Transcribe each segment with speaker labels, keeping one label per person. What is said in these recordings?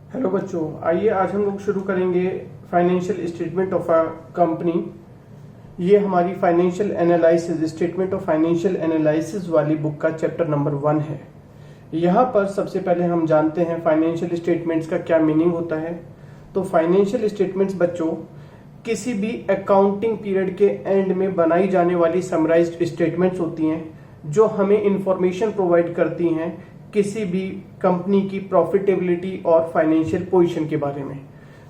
Speaker 1: Hello बच्चों, आइए आज हम लोग शुरू करेंगे financial statement of a company. ये हमारी financial analysis statement of financial analysis वाली बुक का चैप्टर नंबर 1 है। यहाँ पर सबसे पहले हम जानते हैं फाइनेंशियल स्टेटमेंट्स का क्या मीनिंग होता है। तो फाइनेंशियल स्टेटमेंट्स बच्चों किसी भी अकाउंटिंग पीरियड के एंड में बनाई जाने वाली समराइज्ड स्टेटमेंट्स होती हैं जो हमें इंफॉर्मेशन प्रोवाइड करती हैं किसी भी कंपनी की प्रॉफिटेबिलिटी और फाइनेंशियल पोजीशन के बारे में।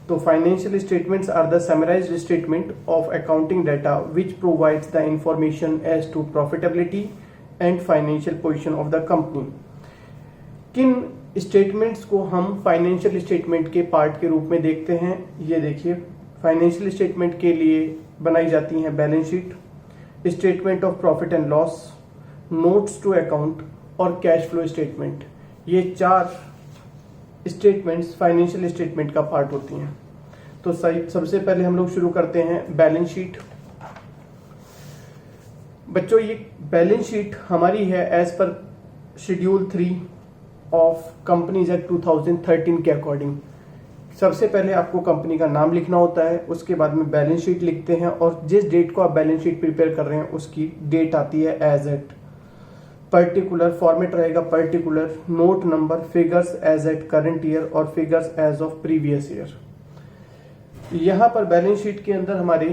Speaker 1: तो financial statements are the summarised statement of accounting data which provides the information as to profitability and financial position of the company. किन स्टेटमेंट्स को हम फाइनेंशियल स्टेटमेंट के पार्ट के रूप में देखते हैं, ये देखिए। फाइनेंशियल स्टेटमेंट के लिए बनाई जाती हैं balance sheet, statement of profit and loss, notes to account और कैश फ्लो स्टेटमेंट। ये 4 स्टेटमेंट्स फाइनेंशियल स्टेटमेंट का पार्ट होती हैं। तो सबसे पहले हम लोग शुरू करते हैं बैलेंस शीट। बच्चों ये बैलेंस शीट हमारी है as per schedule 3 of companies act 2013 के अकॉर्डिंग। सबसे पहले आपको कंपनी का नाम लिखना होता है, उसके बाद में बैलेंस शीट लिखते हैं और जिस डेट को आप बैलेंस शीट प्रिपेयर कर रहे हैं उसकी डेट आती है एज एट। पर्टिकुलर फॉर्मेट रहेगा, particular, note number, figures as at current year और figures as of previous year. यहाँ पर बैलेंस शीट के अंदर हमारे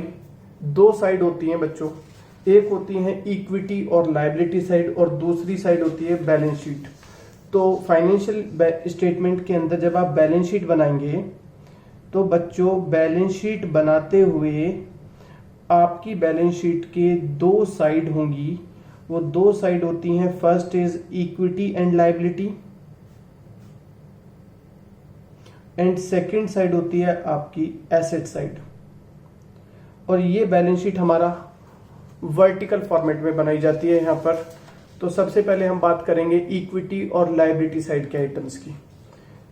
Speaker 1: 2 साइड होती हैं बच्चों। एक होती है इक्विटी और लायबिलिटी साइड और दूसरी साइड होती है बैलेंस शीट। तो फाइनेंशियल स्टेटमेंट के अंदर जब आप बैलेंस शीट बनाएंगे तो बच्चों बैलेंस शीट बनाते हुए आपकी बैलेंस शीट के 2 साइड होंगी। वो 2 साइड होती हैं, first is equity and liability and second side होती है आपकी एसेट साइड। और ये बैलेंस शीट हमारा वर्टिकल फॉर्मेट में बनाई जाती है यहाँ पर। तो सबसे पहले हम बात करेंगे इक्विटी और लायबिलिटी साइड के आइटम्स की।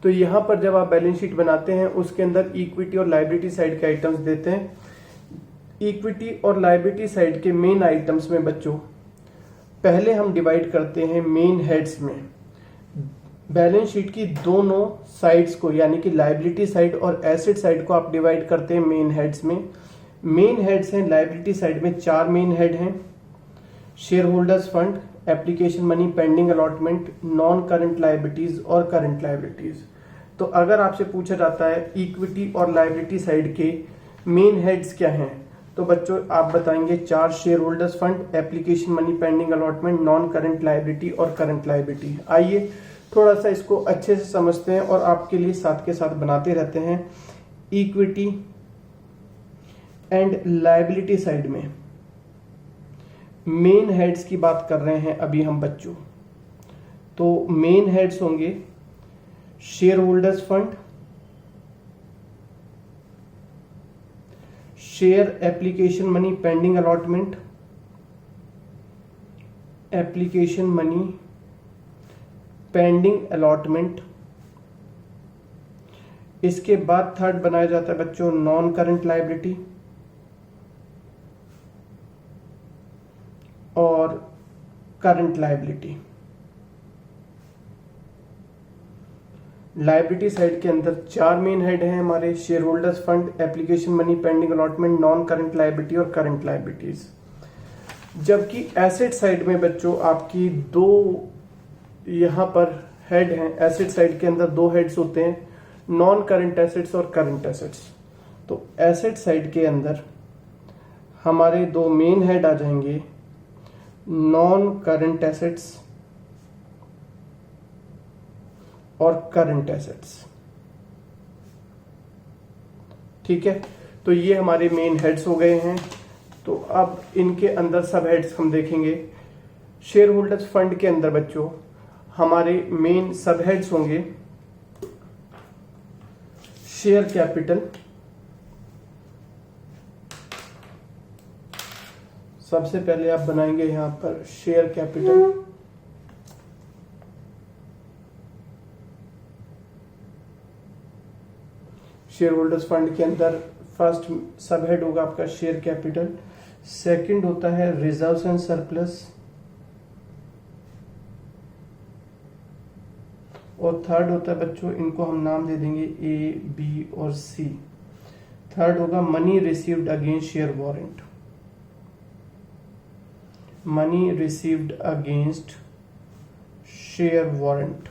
Speaker 1: तो यहाँ पर जब आप बैलेंस शीट बनाते हैं उसके अंदर इक्विटी और लायबिलिटी साइड के आइटम्स देते हैं। इक्विटी और लायबिलिटी साइड के मेन आइटम्स में बच्चों पहले हम डिवाइड करते हैं मेन हेड्स में। बैलेंस शीट की दोनों साइड्स को यानी कि लायबिलिटी साइड और एसेट साइड को आप डिवाइड करते हैं मेन हेड्स में। मेन हेड्स हैं लायबिलिटी साइड में 4 मेन हेड हैं, share holders fund, application money, pending allotment, non current liabilities और करंट लायबिलिटीज। तो अगर आपसे पूछा जाता है इक्विटी और लायबिलिटी साइड के मेन हेड्स क्या हैं, तो बच्चों आप बताएंगे 4 share holders fund, application money, pending allotment, non current liability और करंट लायबिलिटी। आइए थोड़ा सा इसको अच्छे से समझते हैं और आपके लिए साथ के साथ बनाते रहते हैं। इक्विटी एंड लायबिलिटी साइड में मेन हेड्स की बात कर रहे हैं अभी हम बच्चों। तो मेन हेड्स होंगे share holders fund, share application money, pending allotment, application money, pending allotment. इसके बाद थर्ड बनाया जाता है बच्चों नॉन करंट लायबिलिटी और करंट लायबिलिटी। लायबिलिटी साइड के अंदर 4 मेन हेड हैं हमारे, share holders fund, application money, pending allotment, non current liability और करंट लायबिलिटीज। जबकि एसेट साइड में बच्चों आपकी 2 यहाँ पर हेड हैं। एसेट साइड के अंदर 2 हेड्स होते हैं, नॉन करंट एसेट्स और करंट एसेट्स। तो एसेट साइड के अंदर हमारे 2 मेन हेड आ जाएंगे, नॉन करंट एसेट्स और करंट एसेट्स। ठीक है, तो ये हमारे मेन हेड्स हो गए हैं। तो अब इनके अंदर सब हेड्स हम देखेंगे। शेयर होल्डर्स फंड के अंदर बच्चों हमारे मेन सब हेड्स होंगे शेयर कैपिटल। सबसे पहले आप बनाएंगे यहां पर share capital, share holders fund के अंदर फर्स्ट सब हेड होगा आपका शेयर कैपिटल। सेकंड होता है रिजर्व्स एंड सरप्लस और थर्ड होता है बच्चों, इनको हम नाम दे देंगे ए, बी और सी। थर्ड होगा money received against share warrant, money received against share warrant.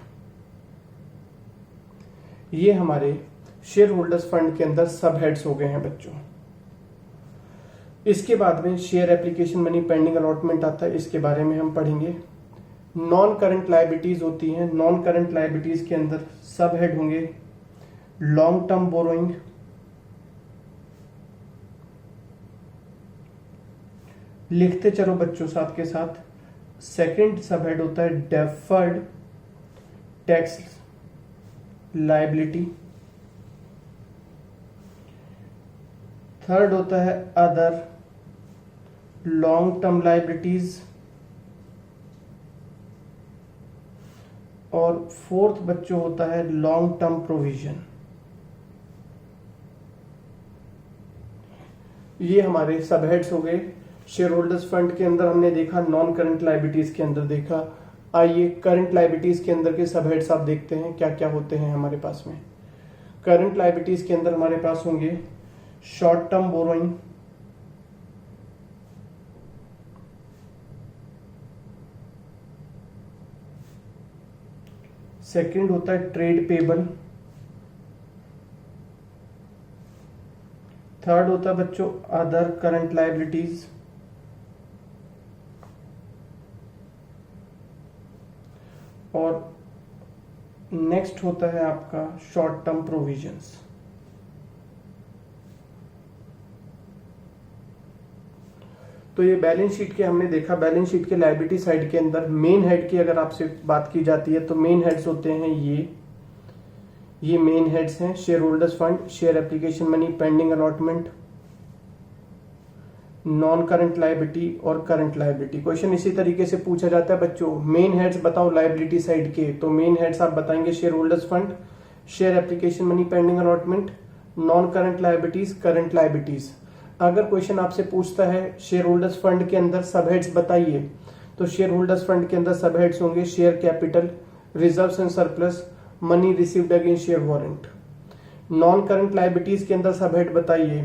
Speaker 1: ये हमारे शेयर होल्डर्स फंड के अंदर सब हेड्स हो गए हैं बच्चों। इसके बाद में share application money pending allotment आता है, इसके बारे में हम पढ़ेंगे। नॉन करंट लायबिलिटीज होती हैं, नॉन करंट लायबिलिटीज के अंदर सब हेड होंगे लॉन्ग टर्म बोरोइंग, लिखते चलो बच्चों साथ के साथ। सेकंड सब हेड होता है डेफर्ड टैक्स लायबिलिटी। थर्ड होता है अदर लॉन्ग टर्म लायबिलिटीज। और फोर्थ बच्चों होता है लॉन्ग टर्म प्रोविजन। ये हमारे सब हेड्स हो गए। शेयर होल्डर्स फंड के अंदर हमने देखा, नॉन करंट लायबिलिटीज के अंदर देखा। आइए करंट लायबिलिटीज के अंदर के सब हेड्स आप देखते हैं क्या क्या होते हैं हमारे पास में। करंट लायबिलिटीज के अंदर हमारे पास होंगे शॉर्ट टर्म बोरोइंग, सेकंड होता है ट्रेड पेबल, थर्ड होता है बच्चों अदर करंट लायबिलिटीज, और नेक्स्ट होता है आपका शॉर्ट टर्म प्रोविजंस। तो ये बैलेंस शीट के हमने देखा। बैलेंस शीट के लायबिलिटी साइड के अंदर मेन हेड की अगर आपसे बात की जाती है तो मेन हेड्स होते हैं ये मेन हेड्स हैं। Share holders fund, share application money pending allotment, non current liability और करंट लायबिलिटी। क्वेश्चन इसी तरीके से पूछा जाता है बच्चों, मेन हेड्स बताओ लायबिलिटी साइड के। तो मेन हेड्स आप बताएंगे share holders fund, share application money pending allotment, non current liabilities, current liabilities. अगर क्वेश्चन आपसे पूछता है शेयर होल्डर्स फंड के अंदर सब हेड्स बताइए, तो शेयर होल्डर्स फंड के अंदर सब हेड्स होंगे share capital, reserves and surplus, money received against share warrant. Non current liabilities के अंदर सब हेड बताइए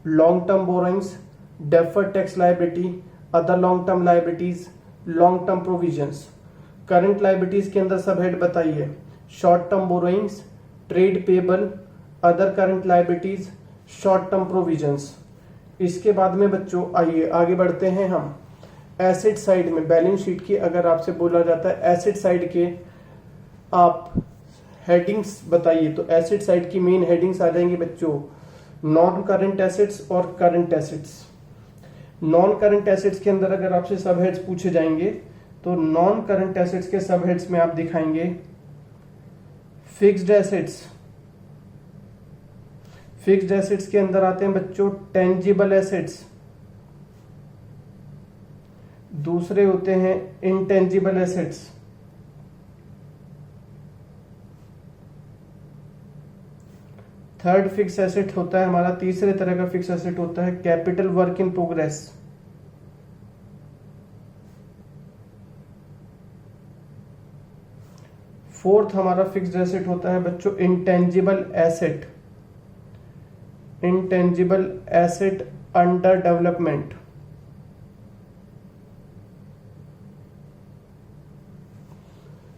Speaker 1: long term borrowings, deferred tax liability, other long term liabilities, long term provisions. Current liabilities के अंदर सब हेड बताइए short term borrowings, trade payable, other current liabilities, short term provisions. इसके बाद में बच्चों आइए आगे बढ़ते हैं हम एसेट साइड में। बैलेंस शीट की अगर आपसे बोला जाता है एसेट साइड के आप हेडिंग्स बताइए, तो एसेट साइड की मेन हेडिंग्स आ जाएंगी बच्चों नॉन करंट एसेट्स और current assets. Non current assets के अंदर अगर आपसे सब हेड्स पूछे जाएंगे तो नॉन करंट एसेट्स के सब हेड्स में आप दिखाएंगे फिक्स्ड एसेट्स। फिक्स्ड एसेट्स के अंदर आते हैं बच्चों टेंजिबल एसेट्स, दूसरे होते हैं intangible assets, third fix asset होता है हमारा, तीसरे तरह का फिक्स एसेट होता है capital work in progress. Fourth हमारा फिक्स्ड एसेट होता है बच्चों intangible asset, intangible asset under development.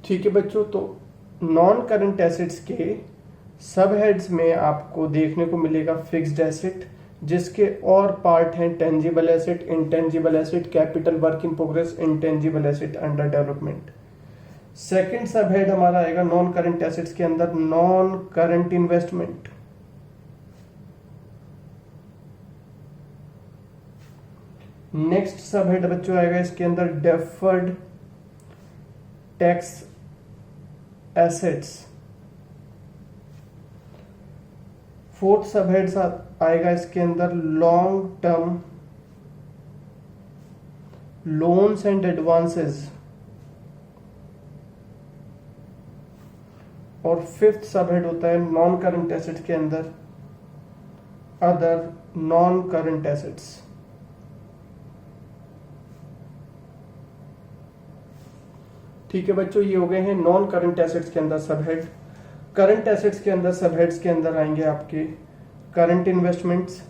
Speaker 1: ठीक है बच्चों, तो नॉन करंट एसेट्स के सब हेड्स में आपको देखने को मिलेगा फिक्स्ड एसेट, जिसके और पार्ट हैं tangible asset, intangible asset, capital work in progress, intangible asset under development. Second सब हेड हमारा आएगा नॉन करंट एसेट्स के अंदर नॉन करंट इन्वेस्टमेंट। नेक्स्ट सब हेड बच्चों आएगा इसके अंदर डेफर्ड टैक्स एसेट्स। फोर्थ सब हेड आएगा इसके अंदर long term loans and advances. और फिफ्थ सब हेड होता है नॉन करंट एसेट्स के अंदर अदर नॉन करंट एसेट्स। ठीक है बच्चों, ये हो गए हैं नॉन करंट एसेट्स के अंदर सब हेड। करंट एसेट्स के अंदर सब हेड्स के अंदर आएंगे आपके current investments,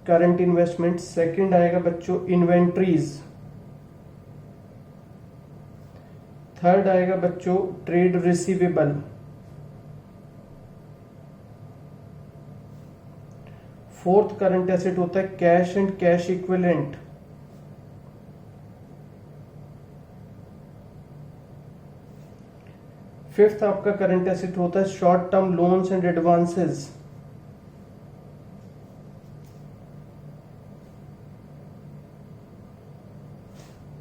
Speaker 1: current investment. Second आएगा बच्चों इन्वेंट्रीज। थर्ड आएगा बच्चों trade receivable. Fourth current asset होता है cash and cash equivalent. Fifth आपका करंट एसेट होता है short term loans and advances.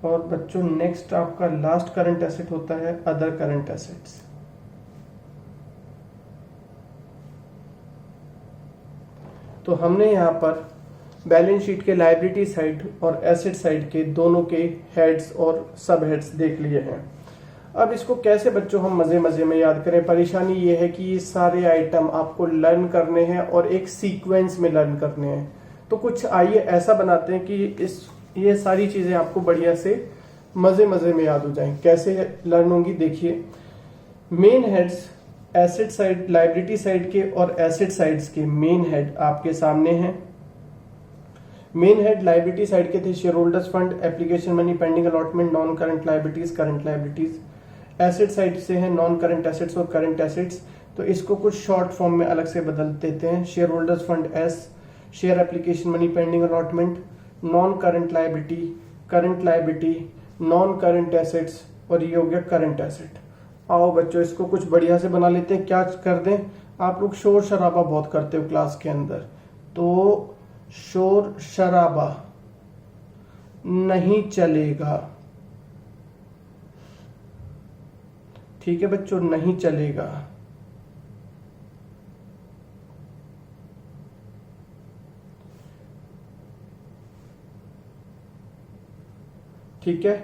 Speaker 1: और बच्चों नेक्स्ट आपका लास्ट करंट एसेट होता है अदर करंट एसेट्स। तो हमने यहां पर बैलेंस शीट के लायबिलिटी साइड और एसेट साइड के दोनों के हेड्स और सब हेड्स देख लिए हैं। अब इसको कैसे बच्चों हम मजे मजे में याद करें। परेशानी ये है कि ये सारे आइटम आपको लर्न करने हैं और एक सीक्वेंस में लर्न करने हैं। तो कुछ आइए ऐसा बनाते हैं कि ये सारी चीजें आपको बढ़िया से मजे मजे में याद हो जाएं। कैसे लर्न होंगी देखिए। Main heads asset side liability side के और एसेट साइड्स के मेन हेड आपके सामने हैं। मेन हेड लायबिलिटी साइड के थे share holders fund, application money, pending allotment, non current liabilities, current liabilities. Asset side से है नॉन करंट एसेट्स और करंट एसेट्स। तो इसको कुछ शॉर्ट फॉर्म में अलग से बदल देते हैं। Share holders fund S, share application money, pending allotment, non current liability, current liability, non current assets और ये हो गया करंट एसेट। आओ बच्चों इसको कुछ बढ़िया से बना लेते हैं। क्या कर दें, आप लोग शोर शराबा बहुत करते हो क्लास के अंदर, तो शोर शराबा नहीं चलेगा। ठीक है बच्चों, नहीं चलेगा। ठीक है,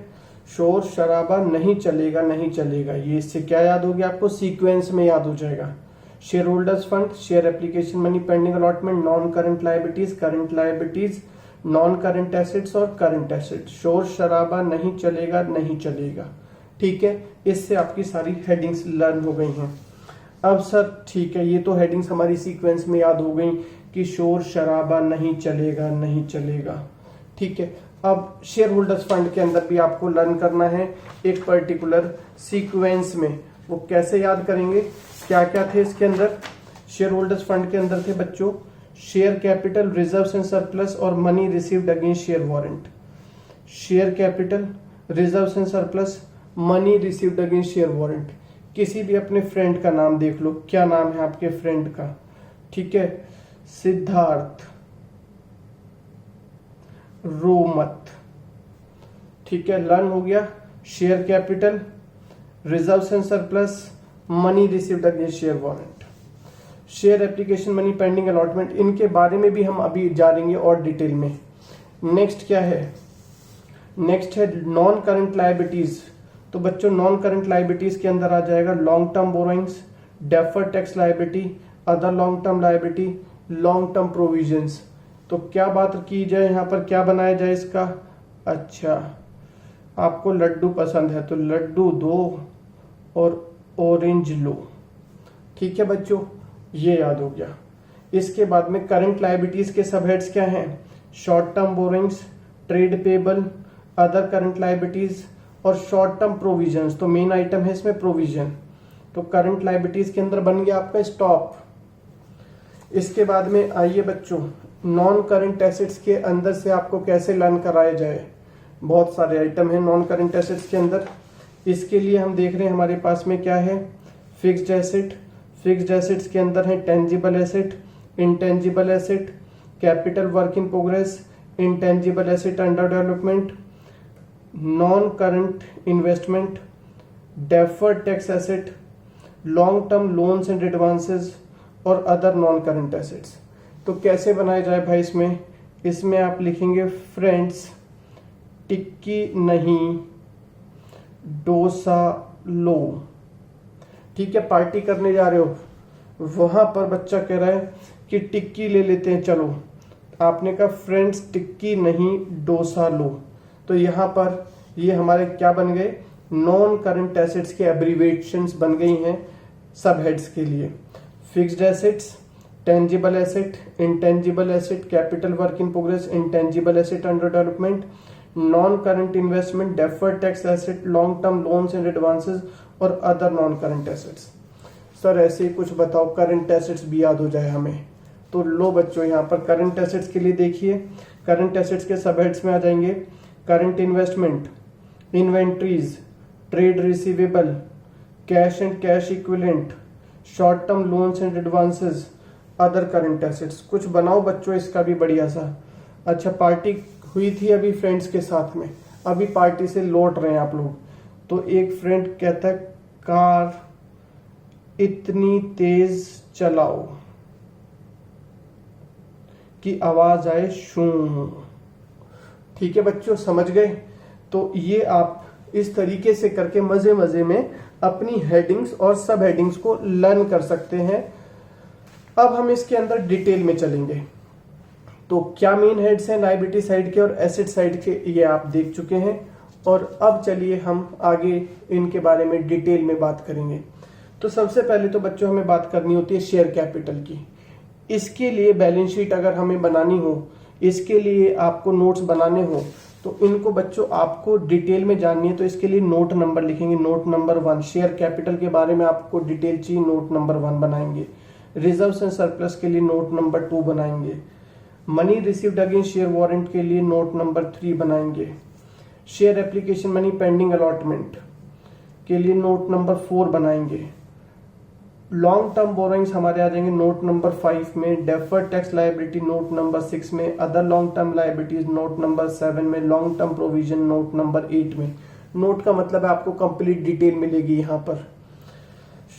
Speaker 1: शोर शराबा नहीं चलेगा, नहीं चलेगा। ये इससे क्या याद हो गया आपको, सीक्वेंस में याद हो जाएगा। Share holders fund, share application money, pending allotment, non current liabilities, current liabilities, non current assets और करंट एसेट्स। शोर शराबा नहीं चलेगा, नहीं चलेगा। ठीक है, इससे आपकी सारी हेडिंग्स लर्न हो गई हैं। अब सर ठीक है, ये तो हेडिंग्स हमारी सीक्वेंस में याद हो गई कि शोर शराबा नहीं चलेगा, नहीं चलेगा। ठीक है, अब शेयर होल्डर्स फंड के अंदर भी आपको लर्न करना है एक पर्टिकुलर सीक्वेंस में। वो कैसे याद करेंगे, क्या क्या थे इसके अंदर। शेयर होल्डर्स फंड के अंदर थे बच्चों share capital, reserves and surplus और money received against share warrant. Share capital, reserves and surplus, money received against share warrant. किसी भी अपने फ्रेंड का नाम देख लो, क्या नाम है आपके फ्रेंड का। ठीक है, सिद्धार्थ, रोमत। ठीक है, लर्न हो गया। Share capital, reserves and surplus, money received against share warrant. Share application money, pending allotment, इनके बारे में भी हम अभी जानेंगे और डिटेल में। नेक्स्ट क्या है, नेक्स्ट है नॉन करंट लायबिलिटीज। तो बच्चों नॉन करंट लायबिलिटीज के अंदर आ जाएगा long term borrowings, deferred tax liability, other long term liability, long term provisions. तो क्या बात की जाए यहाँ पर, क्या बनाया जाए इसका। अच्छा, आपको लड्डू पसंद है तो लड्डू दो और ऑरेंज लो। ठीक है बच्चों, ये याद हो गया। इसके बाद में करंट लायबिलिटीज के सब हेड्स क्या हैं, short term borrowings, trade payable, other current liabilities और शॉर्ट टर्म प्रोविजंस। तो मेन आइटम है इसमें प्रोविजन। तो करंट लायबिलिटीज के अंदर बन गया आपका स्टॉक। इसके बाद में आइए बच्चों नॉन करंट एसेट्स के अंदर से आपको कैसे लर्न कराया जाए। बहुत सारे आइटम हैं नॉन करंट एसेट्स के अंदर। इसके लिए हम देख रहे हैं हमारे पास में क्या है, फिक्स्ड एसेट। फिक्स्ड एसेट्स के अंदर है tangible asset, intangible asset, capital work in progress, intangible asset under development, non current investment, deferred tax asset, long term loans and advances और अदर नॉन करंट एसेट्स। तो कैसे बनाया जाए भाई, इसमें आप लिखेंगे फ्रेंड्स टिक्की नहीं डोसा लो। ठीक है, पार्टी करने जा रहे हो, वहां पर बच्चा कह रहा है कि टिक्की ले लेते हैं चलो, आपने कहा फ्रेंड्स टिक्की नहीं डोसा लो। तो यहाँ पर ये हमारे क्या बन गए, नॉन करंट एसेट्स के एब्रीवेशंस बन गई हैं सब हेड्स के लिए। Fixed assets, tangible asset, intangible asset, capital work in progress, intangible asset under development, non current investment, deferred tax asset, long term loans and advances और other non current assets. Sir ऐसे ही कुछ बताओ, current assets भी याद हो जाए हमें। तो लो बच्चों, यहाँ पर करंट एसेट्स के लिए देखिए, करंट एसेट्स के सब हेड्स में आ जाएंगे current investment, inventories, trade receivable, cash and cash equivalent, short term loans and advances, other current assets. कुछ बनाओ बच्चों इसका भी बढ़िया सा। अच्छा, पार्टी हुई थी अभी फ्रेंड्स के साथ में, अभी पार्टी से लौट रहे हैं आप लोग, तो एक फ्रेंड कहता है कार इतनी तेज चलाओ कि आवाज आए शू। ठीक है बच्चों, समझ गए? तो ये आप इस तरीके से करके मजे मजे में अपनी हेडिंग्स और सब हेडिंग्स को लर्न कर सकते हैं। अब हम इसके अंदर डिटेल में चलेंगे। तो क्या मेन हेड्स हैं लायबिलिटी साइड के और एसेट साइड के, ये आप देख चुके हैं। और अब चलिए हम आगे इनके बारे में डिटेल में बात करेंगे। तो सबसे पहले तो बच्चों हमें बात करनी होती है शेयर कैपिटल की। इसके लिए बैलेंस शीट अगर हमें बनानी हो, इसके लिए आपको नोट्स बनाने हो, तो इनको बच्चों आपको डिटेल में जाननी है, तो इसके लिए नोट नंबर लिखेंगे, नोट नंबर 1। शेयर कैपिटल के बारे में आपको डिटेल चाहिए, नोट नंबर 1 बनाएंगे। रिजर्व्स एंड सरप्लस के लिए नोट नंबर 2 बनाएंगे। Money received against share warrant के लिए नोट नंबर 3 बनाएंगे। Share application money pending allotment के लिए नोट नंबर 4 बनाएंगे। लॉन्ग टर्म बोरोइंग्स हमारे आ जाएंगे नोट नंबर 5 में। Deferred tax liability note number 6 में। Other long term liabilities note number 7 में। Long term provision note number 8 में। नोट का मतलब है आपको कंप्लीट डिटेल मिलेगी यहाँ पर।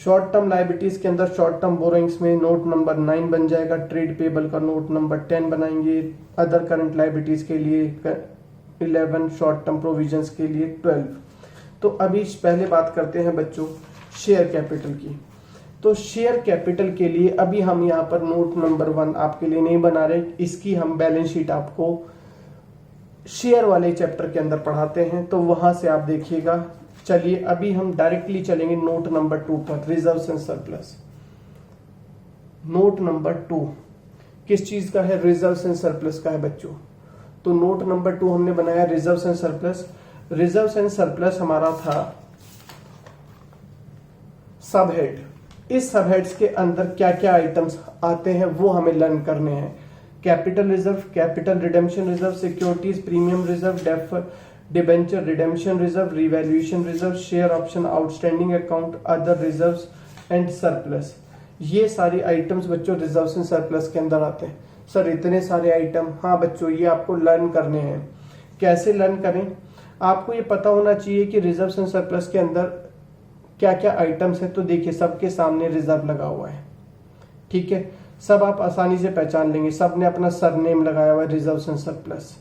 Speaker 1: शॉर्ट टर्म लायबिलिटीज के अंदर शॉर्ट टर्म बोरोइंग्स में नोट नंबर 9 बन जाएगा। ट्रेड पेबल का नोट नंबर 10 बनाएंगे। अदर करंट लायबिलिटीज के लिए 11, शॉर्ट टर्म प्रोविजंस के लिए 12। तो अभी पहले बात करते हैं बच्चों शेयर कैपिटल की। तो शेयर कैपिटल के लिए अभी हम यहाँ पर नोट नंबर 1 आपके लिए नहीं बना रहे, इसकी हम बैलेंस शीट आपको शेयर वाले चैप्टर के अंदर पढ़ाते हैं, तो वहां से आप देखिएगा। चलिए अभी हम डायरेक्टली चलेंगे नोट नंबर 2 पर, reserves and surplus. Note number 2 किस चीज का है? रिजर्व्स एंड सरप्लस का है बच्चों। तो नोट नंबर 2 हमने बनाया reserves and surplus. Reserves and surplus हमारा था सब हेड। इस सब हेड्स के अंदर क्या क्या आइटम्स आते हैं वो हमें लर्न करने हैं। Capital reserve, capital redemption reserve, securities premium reserve, debenture redemption reserve, revaluation reserve, share option outstanding account, other reserves and surplus. ये सारे आइटम्स बच्चों रिजर्व्स एंड सरप्लस के अंदर आते हैं। सर इतने सारे आइटम? हाँ बच्चों, ये आपको लर्न करने हैं। कैसे लर्न करें? आपको ये पता होना चाहिए कि रिजर्व्स एंड सरप्लस के अंदर क्या क्या आइटम्स है। तो देखिए सबके सामने रिजर्व लगा हुआ है, ठीक है, सब आप आसानी से पहचान लेंगे। सब ने अपना सरनेम लगाया हुआ है रिजर्व्स एंड सरप्लस,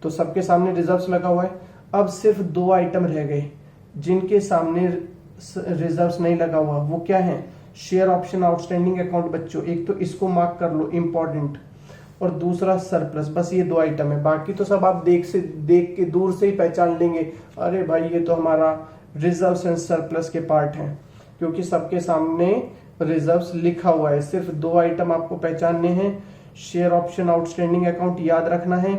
Speaker 1: तो सबके सामने रिजर्व्स लगा हुआ है। अब सिर्फ 2 आइटम रह गए जिनके सामने रिजर्व्स नहीं लगा हुआ। वो क्या है? शेयर ऑप्शन आउटस्टैंडिंग अकाउंट बच्चों, एक तो इसको मार्क कर लो इंपॉर्टेंट, और दूसरा सरप्लस। बस ये 2 आइटम है, बाकी तो सब आप देख के दूर से ही पहचान लेंगे, अरे भाई ये तो हमारा रिजर्व्स एंड सरप्लस के पार्ट हैं, क्योंकि सबके सामने रिजर्व्स लिखा हुआ है। सिर्फ 2 आइटम आपको पहचानने हैं। शेयर ऑप्शन आउटस्टैंडिंग अकाउंट याद रखना है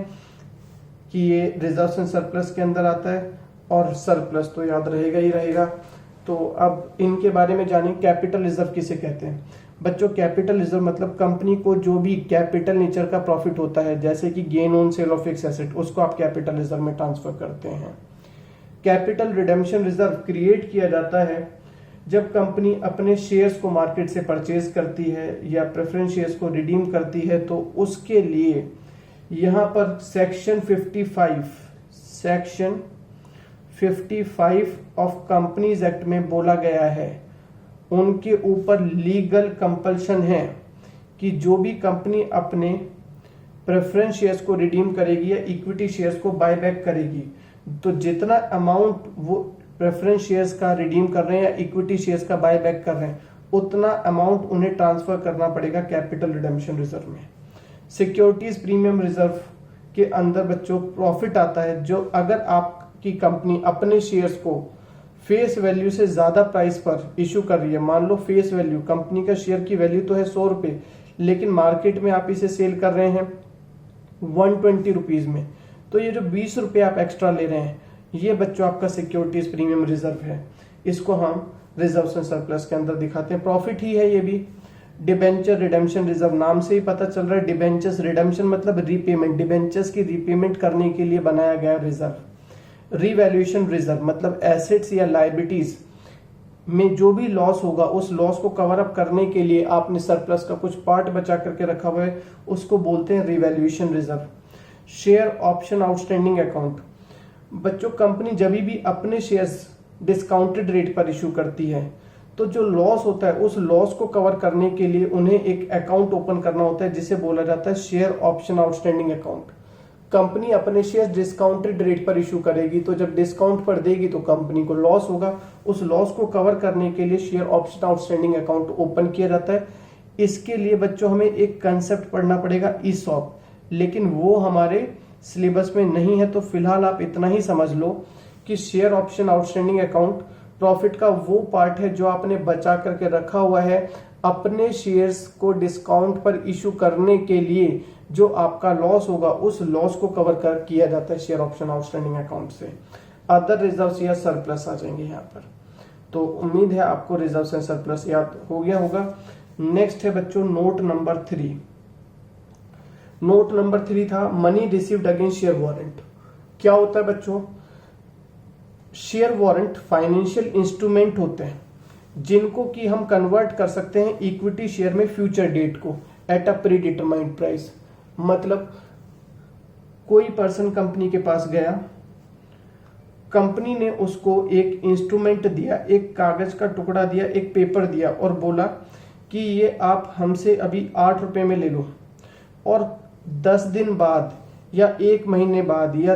Speaker 1: कि ये रिजर्व्स एंड सरप्लस के अंदर आता है, और सरप्लस तो याद रहेगा ही रहेगा। तो अब इनके बारे में जानें। कैपिटल रिजर्व किसे कहते हैं बच्चों? कैपिटल रिजर्व मतलब कंपनी को जो भी कैपिटल नेचर का प्रॉफिट होता है, जैसे कि gain on sale of fix asset, उसको आप कैपिटल रिजर्व में ट्रांसफर करते हैं। कैपिटल रिडेम्पशन रिजर्व क्रिएट किया जाता है जब कंपनी अपने शेयर्स को मार्केट से परचेज करती है या प्रेफरेंस शेयर्स को रिडीम करती है, तो उसके लिए यहां पर सेक्शन 55 ऑफ कंपनीज एक्ट में बोला गया है, उनके ऊपर लीगल कंपल्शन है कि जो भी कंपनी अपने प्रेफरेंस शेयर्स को रिडीम करेगी या इक्विटी शेयर्स को बायबैक करेगी, तो जितना अमाउंट वो प्रेफरेंस शेयर्स का रिडीम कर रहे हैं या इक्विटी शेयर्स का बायबैक कर रहे हैं, उतना अमाउंट उन्हें ट्रांसफर करना पड़ेगा कैपिटल रिडेम्पशन रिजर्व में। सिक्योरिटीज प्रीमियम रिजर्व के अंदर बच्चों प्रॉफिट आता है, जो अगर आपकी कंपनी अपने शेयर्स को फेस वैल्यू से ज्यादा प्राइस पर इशू कर रही है, मान लो फेस वैल्यू कंपनी का शेयर की वैल्यू तो है 100 रुपए, लेकिन मार्केट में आप इसे सेल कर रहे हैं 120 रुपीज में, तो ये जो 20 रुपए आप एक्स्ट्रा ले रहे हैं, ये बच्चों आपका सिक्योरिटीज प्रीमियम रिजर्व है। इसको हम रिजर्व एंड सरप्लस के अंदर दिखाते हैं। प्रॉफिट ही है ये भी। डिबेंचर रिडेम्पशन रिजर्व, नाम से ही पता चल रहा है, डिबेंचर्स रिडेम्पशन मतलब रीपेमेंट, डिबेंचर्स की रीपेमेंट करने के लिए बनाया गया रिजर्व। रीवैल्यूएशन रिजर्व मतलब एसेट्स या लायबिलिटीज में जो भी लॉस होगा उस लॉस को कवर अप करने के लिए आपने सरप्लस का कुछ पार्ट बचा करके रखा हुआ है, उसको बोलते हैं revaluation reserve. Share option outstanding account, बच्चों कंपनी जब भी अपने शेयर्स डिस्काउंटेड रेट पर इशू करती है तो जो लॉस होता है उस लॉस को कवर करने के लिए उन्हें एक अकाउंट ओपन करना होता है जिसे बोला जाता है share option outstanding account. Company अपने शेयर डिस्काउंटेड रेट पर इशू करेगी, तो जब डिस्काउंट पर देगी तो कंपनी को लॉस होगा, उस लॉस को कवर करने के लिए share option outstanding account open किया जाता है। इसके लिए बच्चों हमें एक कंसेप्ट पढ़ना पड़ेगा ईसॉप, लेकिन वो हमारे सिलेबस में नहीं है, तो फिलहाल आप इतना ही समझ लो कि share option outstanding account profit का वो पार्ट है जो आपने बचा करके रखा हुआ है अपने शेयर्स को डिस्काउंट पर इशू करने के लिए। जो आपका लॉस होगा उस लॉस को कवर कर किया जाता है शेयर ऑप्शन आउटस्टैंडिंग अकाउंट से। अदर रिजर्व्स या सरप्लस आ जाएंगे यहाँ पर। तो उम्मीद है आपको रिजर्व्स एंड सरप्लस याद हो गया होगा। नेक्स्ट है बच्चों नोट नंबर 3। नोट नंबर 3 था money received against share warrant. क्या होता है बच्चों? शेयर वारंट फाइनेंशियल इंस्ट्रूमेंट होते हैं जिनको कि हम कन्वर्ट कर सकते हैं इक्विटी शेयर में फ्यूचर डेट को at a pre determined price. मतलब कोई पर्सन कंपनी के पास गया, कंपनी ने उसको एक इंस्ट्रूमेंट दिया, एक कागज का टुकड़ा दिया, एक पेपर दिया और बोला कि ये आप हमसे अभी 8 रुपए में ले लो, और 10 दिन बाद या 1 महीने बाद या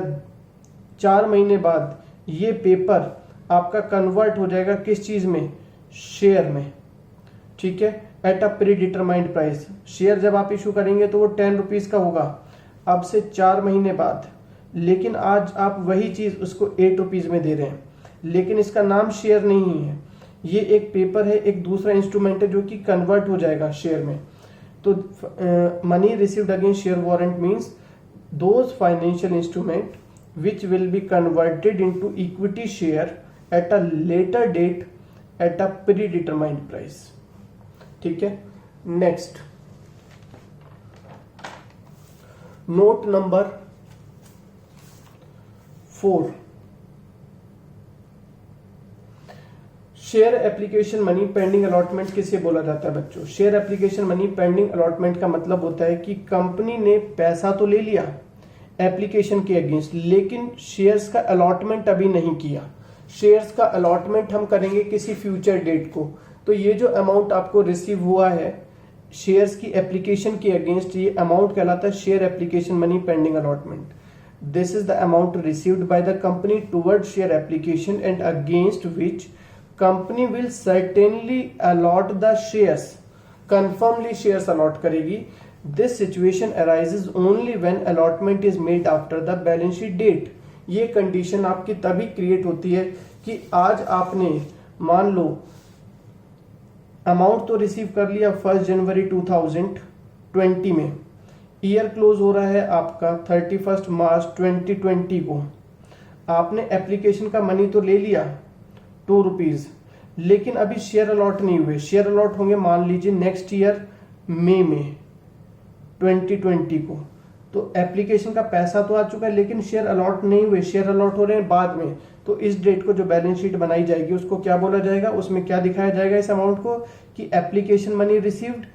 Speaker 1: 4 महीने बाद ये पेपर आपका कन्वर्ट हो जाएगा किस चीज में? शेयर में। ठीक है, at a pre determined price. Share जब आप इशू करेंगे तो वो 10 रुपीज का होगा अब से 4 महीने बाद, लेकिन आज आप वही चीज उसको 8 रुपीज में दे रहे हैं, लेकिन इसका नाम शेयर नहीं है, ये एक पेपर है, एक दूसरा इंस्ट्रूमेंट है जो कि कन्वर्ट हो जाएगा शेयर में। तो money received against share warrant means those financial instrument which will be converted into equity share at a later date at a predetermined price। ठीक है, next note number 4। Share application money pending allotment किसे बोला जाता है बच्चों? Share application money pending allotment का मतलब होता है कि कंपनी ने पैसा तो ले लिया एप्लीकेशन के अगेंस्ट, लेकिन शेयर्स का अलॉटमेंट अभी नहीं किया। शेयर्स का अलॉटमेंट हम करेंगे किसी फ्यूचर डेट को। तो ये जो अमाउंट आपको रिसीव हुआ है शेयर्स की एप्लीकेशन के अगेंस्ट, ये अमाउंट कहलाता है share application money pending allotment. This is the amount received by the company toward share application and against which company will certainly allot the shares. Confirmly shares allot करेगी। This situation arises only when allotment is made after the balance sheet date। ये condition आपकी तभी create होती है कि आज आपने मान लो अमाउंट तो रिसीव कर लिया 1 जनवरी 2020 में, ईयर क्लोज हो रहा है आपका 31 मार्च 2020 को, आपने एप्लीकेशन का मनी तो ले लिया 2 रुपीज, लेकिन अभी शेयर अलॉट नहीं हुए। शेयर अलॉट होंगे मान लीजिए नेक्स्ट ईयर मई में 2020 को, तो एप्लीकेशन का पैसा तो आ चुका है लेकिन शेयर अलॉट नहीं हुए, शेयर अलॉट हो रहे हैं बाद में। तो इस डेट को जो बैलेंस शीट बनाई जाएगी उसको क्या बोला जाएगा? उसमें क्या दिखाया जाएगा इस अमाउंट को कि application money received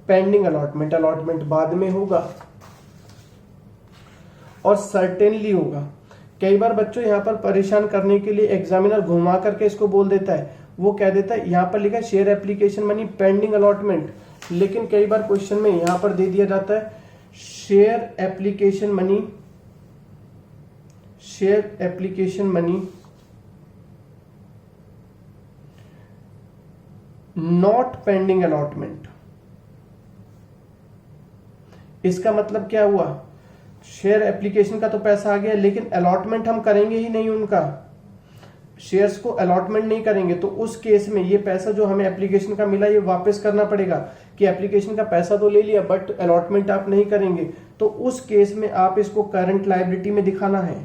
Speaker 1: pending allotment. Allotment बाद में होगा और सर्टेनली होगा। कई बार बच्चों यहाँ पर परेशान करने के लिए एग्जामिनर घुमा करके इसको बोल देता है, वो कह देता है यहाँ पर लिखा है share application money pending allotment, लेकिन कई बार क्वेश्चन में यहां पर दे दिया जाता है share application money not pending allotment. इसका मतलब क्या हुआ? शेयर एप्लीकेशन का तो पैसा आ गया, लेकिन अलॉटमेंट हम करेंगे ही नहीं, उनका शेयर्स को अलॉटमेंट नहीं करेंगे, तो उस केस में ये पैसा जो हमें एप्लीकेशन का मिला ये वापस करना पड़ेगा कि एप्लीकेशन का पैसा तो ले लिया बट अलॉटमेंट आप नहीं करेंगे, तो उस केस में आप इसको करंट लायबिलिटी में दिखाना है।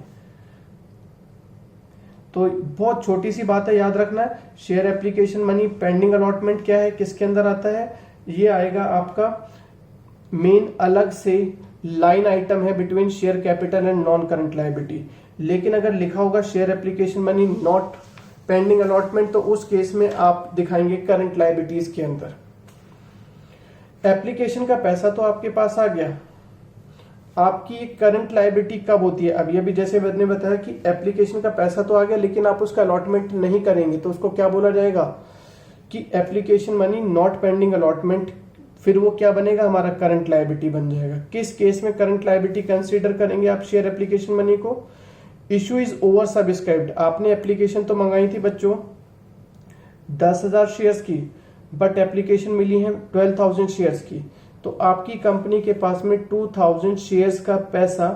Speaker 1: तो बहुत छोटी सी बात है, याद रखना। Share application money pending allotment क्या है, किसके अंदर आता है, ये आएगा आपका मेन अलग से लाइन आइटम है between share capital and non current liability. लेकिन अगर लिखा होगा share application money not pending allotment, तो उस केस में आप दिखाएंगे करंट लायबिलिटीज के अंदर। एप्लीकेशन का पैसा तो आपके पास आ गया, आपकी करंट लायबिलिटी कब होती है, अभी अभी जैसे मैंने बताया कि एप्लीकेशन का पैसा तो आ गया लेकिन आप उसका अलॉटमेंट नहीं करेंगे, तो उसको क्या बोला जाएगा कि application money not pending allotment, फिर वो क्या बनेगा, हमारा करंट लायबिलिटी बन जाएगा। किस केस में करंट लायबिलिटी कंसीडर करेंगे आप शेयर एप्लीकेशन मनी को, इशू इज ओवर सब्सक्राइब्ड, आपने एप्लीकेशन तो मंगाई थी बच्चों 10,000 शेयर्स की, बट एप्लीकेशन मिली है 12,000 शेयर्स की, तो आपकी कंपनी के पास में 2,000 शेयर्स का पैसा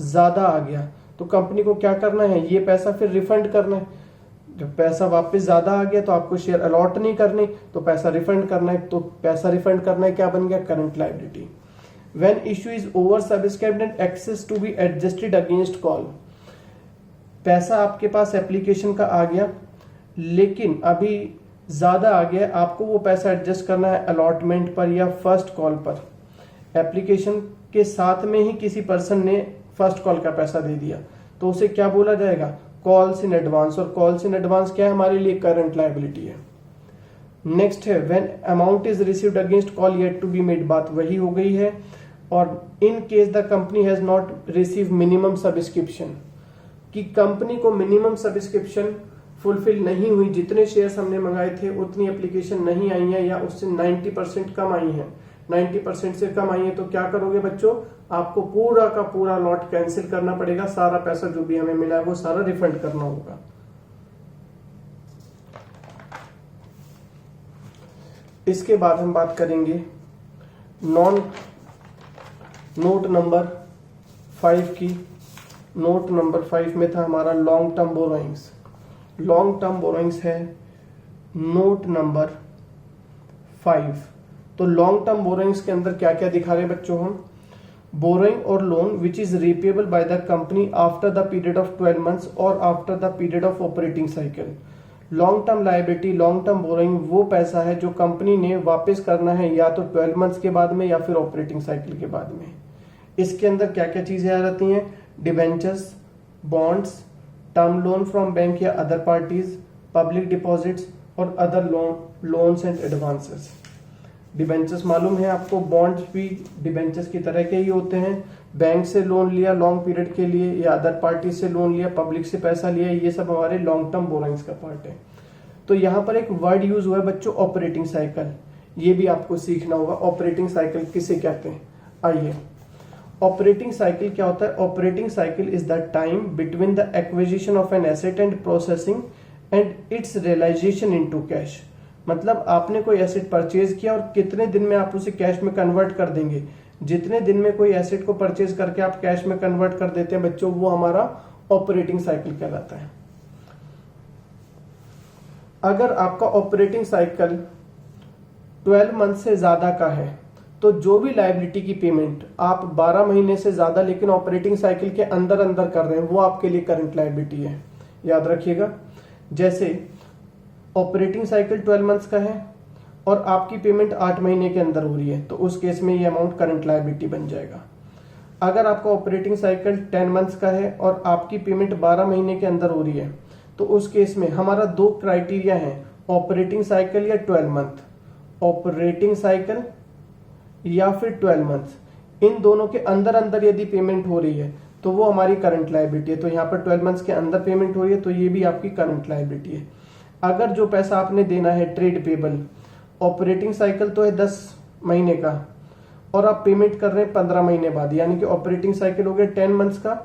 Speaker 1: ज्यादा आ गया, तो कंपनी को क्या करना है, ये पैसा फिर रिफंड करना है। जब पैसा वापस ज्यादा आ गया तो आपको शेयर अलॉट नहीं करने, तो पैसा रिफंड करना है, तो पैसा रिफंड करना है, क्या बन गया, current liability. When issue is over subscribed and excess to be adjusted against call, पैसा आपके पास एप्लीकेशन का आ गया लेकिन अभी ज्यादा आ गया, आपको वो पैसा एडजस्ट करना है अलॉटमेंट पर या फर्स्ट कॉल पर। एप्लीकेशन के साथ में ही किसी पर्सन ने फर्स्ट कॉल का पैसा दे दिया, तो उसे क्या बोला जाएगा, कॉल्स इन एडवांस, और कॉल्स इन एडवांस क्या है, हमारे लिए करंट लायबिलिटी है। नेक्स्ट है when amount is received against call yet to be made, बात वही हो गई है। और in case the company has not receive minimum subscription, कि कंपनी को मिनिमम सब्सक्रिप्शन फुलफिल नहीं हुई, जितने शेयर्स हमने मंगाए थे उतनी एप्लीकेशन नहीं आई है या उससे 90% कम आई है, 90% से कम आई है, तो क्या करोगे बच्चों, आपको पूरा का पूरा लॉट कैंसिल करना पड़ेगा, सारा पैसा जो भी हमें मिला है वो सारा रिफंड करना होगा। इसके बाद हम बात करेंगे नोट नंबर 5 की। नोट नंबर 5 में था हमारा long term borrowings. Long term borrowings है नोट नंबर 5। तो लॉन्ग टर्म बोरोइंग्स के अंदर क्या क्या दिखा रहे हैं बच्चों हम, बोरोइंग और loan which is repayable by the company after the period of 12 months और after the period of operating cycle. Long term liability, long term borrowing वो पैसा है जो कंपनी ने वापस करना है या तो 12 मंथ्स के बाद में या फिर ऑपरेटिंग साइकिल के बाद में। इसके अंदर क्या क्या चीजें आ जाती हैं, debentures, bonds, term loan from bank या अदर पार्टीज, पब्लिक डिपॉजिट्स और other loans and advances. Debentures मालूम है आपको, बॉन्ड्स भी डिबेंचर्स की तरह के ही होते हैं, बैंक से लोन लिया लॉन्ग पीरियड के लिए या अदर पार्टी से लोन लिया, पब्लिक से पैसा लिया, ये सब हमारे लॉन्ग टर्म बोरोइंग्स का पार्ट है। तो यहाँ पर एक वर्ड यूज हुआ है बच्चों, ऑपरेटिंग साइकिल, ये भी आपको सीखना होगा। ऑपरेटिंग साइकिल किसे कहते हैं, आइए ऑपरेटिंग साइकिल क्या होता है। Operating cycle is the time between the acquisition of an asset and processing and its realisation into cash. मतलब आपने कोई एसेट परचेज किया और कितने दिन में आप उसे कैश में कन्वर्ट कर देंगे। जितने दिन में कोई एसेट को परचेज करके आप कैश में कन्वर्ट कर देते हैं बच्चों, वो हमारा ऑपरेटिंग साइकिल कहलाता है। अगर आपका ऑपरेटिंग साइकिल 12 मंथ से ज्यादा का है तो जो भी लायबिलिटी की पेमेंट आप 12 महीने से ज्यादा लेकिन ऑपरेटिंग साइकिल के अंदर अंदर कर रहे हैं वो आपके लिए करंट लायबिलिटी है, याद रखिएगा। जैसे ऑपरेटिंग साइकिल 12 मंथ्स का है और आपकी पेमेंट 8 महीने के अंदर हो रही है तो उस केस में ये अमाउंट करंट लायबिलिटी बन जाएगा। अगर आपका ऑपरेटिंग साइकिल 10 मंथ्स का है और आपकी पेमेंट 12 महीने के अंदर हो रही है तो उस केस में हमारा 2 क्राइटेरिया है, ऑपरेटिंग साइकिल या 12 मंथ, ऑपरेटिंग साइकिल या फिर 12 मंथ्स, इन दोनों के अंदर अंदर यदि पेमेंट हो रही है तो वो हमारी करंट लायबिलिटी है। तो यहाँ पर 12 मंथ्स के अंदर पेमेंट हो रही है तो ये भी आपकी करंट लायबिलिटी है। अगर जो पैसा आपने देना है ट्रेड पेबल, ऑपरेटिंग साइकिल तो है 10 महीने का और आप पेमेंट कर रहे हैं 15 महीने बाद, यानी कि ऑपरेटिंग साइकिल हो गया 10 मंथ्स का,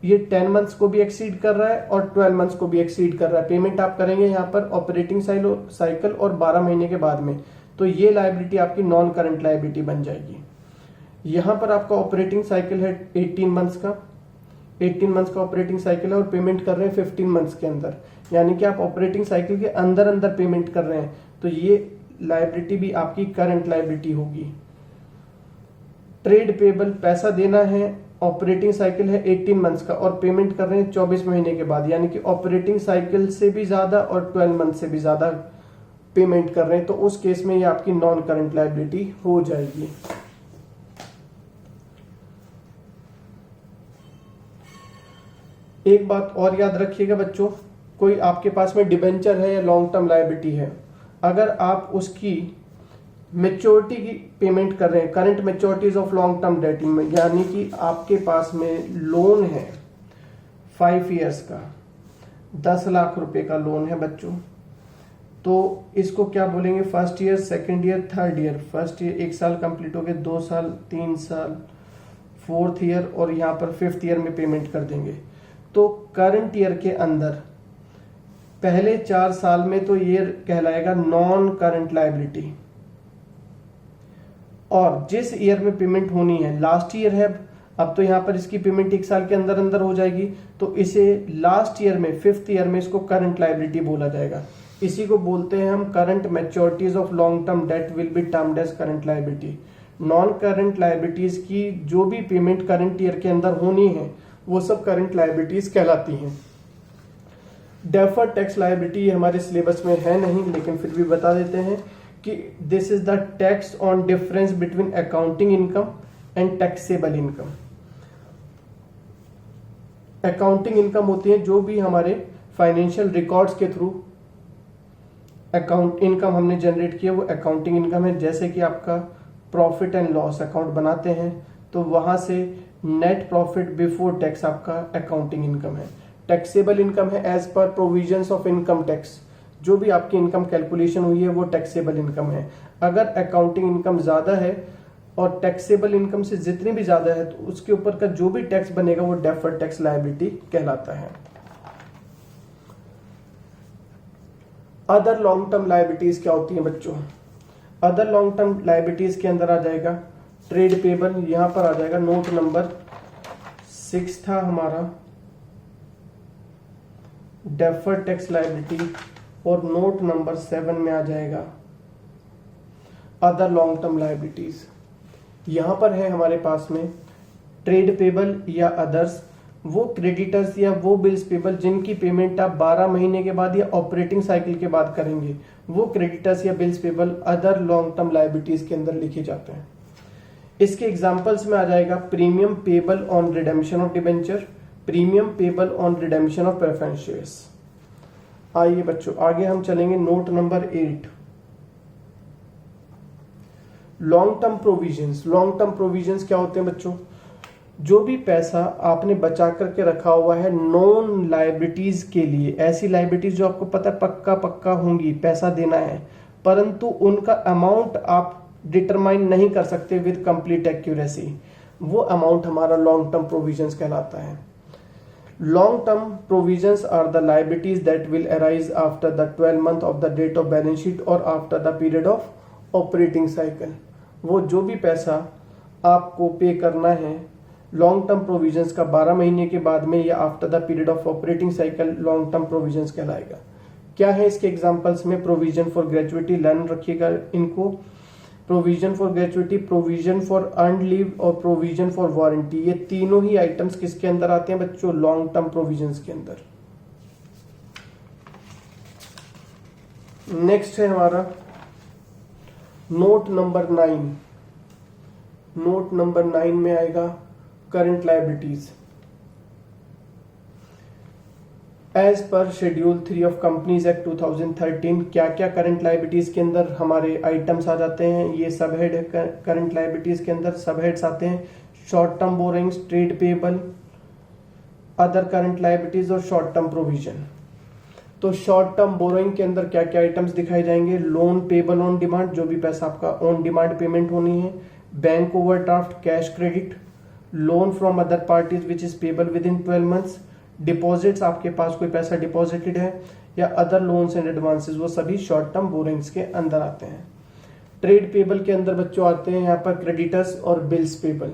Speaker 1: ये 10 मंथ्स को भी एक्सीड कर रहा है और 12 मंथ्स को भी एक्सीड कर रहा है। पेमेंट आप करेंगे यहाँ पर ऑपरेटिंग साइकिल और 12 महीने के बाद में, तो ये लायबिलिटी आपकी नॉन करंट लायबिलिटी बन जाएगी। यहां पर आपका ऑपरेटिंग साइकिल है 18 मंथ्स का, 18 मंथ्स का ऑपरेटिंग साइकिल है और पेमेंट कर रहे हैं 15 मंथ्स के अंदर, यानी कि आप ऑपरेटिंग साइकिल के अंदर अंदर पेमेंट कर रहे हैं, तो ये लायबिलिटी भी आपकी करंट लायबिलिटी होगी। ट्रेड पेबल, पैसा देना है, ऑपरेटिंग साइकिल है 18 मंथ्स का और पेमेंट कर रहे हैं 24 महीने के बाद, यानी कि ऑपरेटिंग साइकिल से भी ज्यादा और 12 मंथ से भी ज्यादा पेमेंट कर रहे हैं, तो उस केस में ये आपकी नॉन करंट लायबिलिटी हो जाएगी। एक बात और याद रखिएगा बच्चों, कोई आपके पास में डिबेंचर है या लॉन्ग टर्म लायबिलिटी है, अगर आप उसकी मेच्योरिटी की पेमेंट कर रहे हैं, current maturities of long term date में, यानी कि आपके पास में लोन है 5 इयर्स का, 10 लाख रुपए का लोन है बच्चों, तो इसको क्या बोलेंगे, first year, second year, third year. First year 1 साल कंप्लीट हो गए, 2 साल, 3 साल, 4th ईयर और यहाँ पर 5th ईयर में पेमेंट कर देंगे। तो करंट ईयर के अंदर पहले 4 साल में तो ये कहलाएगा नॉन करंट लायबिलिटी, और जिस ईयर में पेमेंट होनी है, लास्ट ईयर है अब, तो यहाँ पर इसकी पेमेंट 1 साल के अंदर अंदर हो जाएगी, तो इसे लास्ट ईयर में 5th ईयर में इसको करंट लायबिलिटी बोला जाएगा। इसी को बोलते हैं हम current maturities of long term debt will be termed as current liability. Non current liabilities की जो भी पेमेंट करंट ईयर के अंदर होनी है वो सब करंट लायबिलिटीज कहलाती हैं। डेफर्ड टैक्स लायबिलिटी हमारे सिलेबस में है नहीं, लेकिन फिर भी बता देते हैं कि this is the tax on difference between accounting income and taxable income. Accounting income होती है जो भी हमारे फाइनेंशियल रिकॉर्ड्स के थ्रू अकाउंट इनकम हमने जनरेट किया, वो अकाउंटिंग इनकम है। जैसे कि आपका प्रॉफिट एंड लॉस अकाउंट बनाते हैं तो वहां से नेट प्रॉफिट बिफोर टैक्स आपका अकाउंटिंग इनकम है। टैक्सेबल इनकम है as per provisions of income tax, जो भी आपकी इनकम कैलकुलेशन हुई है वो टैक्सेबल इनकम है। अगर अकाउंटिंग इनकम ज्यादा है और टैक्सेबल इनकम से जितनी भी ज्यादा है तो उसके ऊपर का जो भी टैक्स बनेगा वो डेफर्ड टैक्स लायबिलिटी कहलाता है। अदर लॉन्ग टर्म लायबिलिटीज क्या होती हैं बच्चों? अदर लॉन्ग टर्म लायबिलिटीज के अंदर आ जाएगा ट्रेड पेबल, यहां पर आ जाएगा नोट नंबर 6 था हमारा डेफर्ड टैक्स लायबिलिटी, और नोट नंबर 7 में आ जाएगा अदर लॉन्ग टर्म लायबिलिटीज। यहां पर है हमारे पास में ट्रेड पेबल या अदर्स, वो क्रेडिटर्स या वो बिल्स पेबल जिनकी पेमेंट आप 12 महीने के बाद या ऑपरेटिंग साइकिल के बाद करेंगे, वो क्रेडिटर्स या bills payable other long term liabilities के अंदर लिखे जाते हैं। इसके एग्जांपल्स में आ जाएगा premium payable on redemption of debenture, premium payable on redemption of preference shares. आइए बच्चों आगे हम चलेंगे note number 8, long term provisions. Long term provisions क्या होते हैं बच्चों? जो भी पैसा आपने बचा करके रखा हुआ है नॉन लायबिलिटीज के लिए, ऐसी लायबिलिटीज जो आपको पता है पक्का पक्का होंगी, पैसा देना है, परंतु उनका अमाउंट आप डिटरमाइन नहीं कर सकते विद कंप्लीट एक्यूरेसी, वो अमाउंट हमारा लॉन्ग टर्म प्रोविजंस कहलाता है। Long term provisions are the liabilities that will arise after the 12 month of the date of balance sheet और after the period of operating cycle. वो जो भी पैसा आपको पे करना है लॉन्ग टर्म प्रोविजंस का 12 महीने के बाद में या after the period of operating cycle, long term provisions कहलाएगा। क्या है इसके एग्जांपल्स में? प्रोविजन फॉर ग्रेचुइटी, लर्न रखिएगा इनको, provision for gratuity, provision for earn leave और प्रोविजन फॉर वारंटी, ये तीनों ही आइटम्स किसके अंदर आते हैं बच्चों? लॉन्ग टर्म प्रोविजंस के अंदर। नेक्स्ट है हमारा नोट नंबर 9। नोट नंबर 9 में आएगा current liabilities. As per schedule 3 of companies act 2013 क्या क्या करंट लायबिलिटीज के अंदर हमारे आइटम्स आ जाते हैं? ये सब हेड है करंट लायबिलिटीज के अंदर, सब हेड्स आते हैं short term borrowings, trade payable, other current liabilities और शॉर्ट टर्म प्रोविजन। तो शॉर्ट टर्म बोरोइंग के अंदर क्या क्या आइटम्स दिखाई जाएंगे? लोन पेबल ऑन डिमांड, जो भी पैसा आपका ऑन डिमांड पेमेंट होनी है, bank overdraft, cash credit, loan from other parties which is payable with in 12 months, deposits, आपके पास कोई पैसा डिपॉजिटेड है, या अदर लोन्स एंड एडवांसेस, वो सभी शॉर्ट टर्म बोरिंग्स के अंदर आते हैं। ट्रेड पेबल के अंदर बच्चों आते हैं यहाँ पर क्रेडिटर्स और बिल्स पेबल।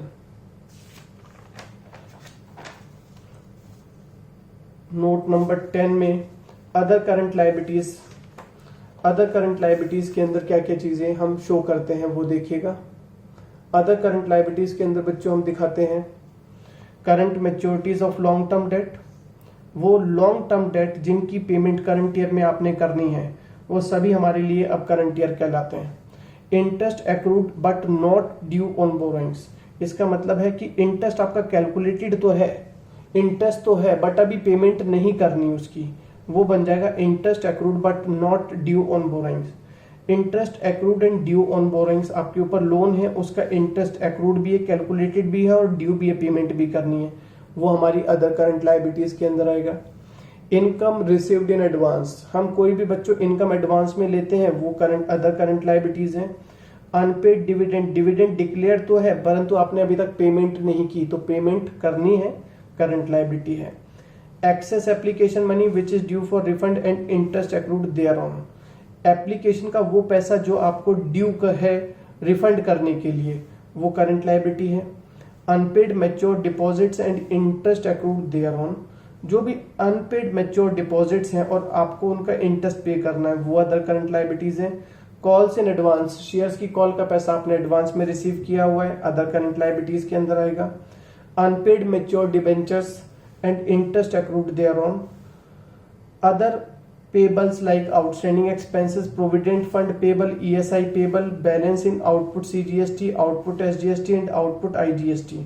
Speaker 1: नोट नंबर 10 में other current liabilities, other current liabilities के अंदर क्या क्या चीजें हम शो करते हैं वो देखिएगा। अदर करंट लायबिलिटीज के अंदर बच्चों हम दिखाते हैं current maturities of long term date, वो लॉन्ग टर्म डेट जिनकी पेमेंट करंट ईयर में आपने करनी है वो सभी हमारे लिए अब करंट ईयर कहलाते हैं। Interest accrued but not due on borrowings, इसका मतलब है कि इंटरेस्ट आपका कैलकुलेटेड तो है, इंटरेस्ट तो है बट अभी पेमेंट नहीं करनी उसकी, वो बन जाएगा interest accrued but not due on borrowings. Interest accrued and due on borrowings, आपके ऊपर लोन है उसका इंटरेस्ट एक्रूड भी है, कैलकुलेटेड भी है और ड्यू भी है, पेमेंट भी करनी है, वो हमारी अदर करंट लायबिलिटीज के अंदर आएगा। इनकम रिसीव्ड इन एडवांस, हम कोई भी बच्चों इनकम एडवांस में लेते हैं वो करंट अदर करंट लायबिलिटीज हैं। अनपेड डिविडेंड, डिविडेंड डिक्लेयर तो है परंतु आपने अभी तक पेमेंट नहीं की तो पेमेंट करनी है, करंट लायबिलिटी है। Excess application money which is due for refund and interest accrued thereon, application का वो पैसा जो आपको ड्यू है रिफंड करने के लिए वो करंट लायबिलिटी है। Unpaid mature deposits and interest accrued thereon, जो भी अनपेड मैच्योर डिपॉजिट्स हैं और आपको उनका इंटरेस्ट पे करना है वो अदर करंट लायबिलिटीज हैं। कॉल्स इन एडवांस, शेयर्स की कॉल का पैसा आपने एडवांस में रिसीव किया हुआ है, अदर करंट लायबिलिटीज के अंदर आएगा। Unpaid mature debentures and interest accrued thereon. Other payables like outstanding expenses, provident fund payable, ESI payable, balance in output CGST, output SGST and output IGST,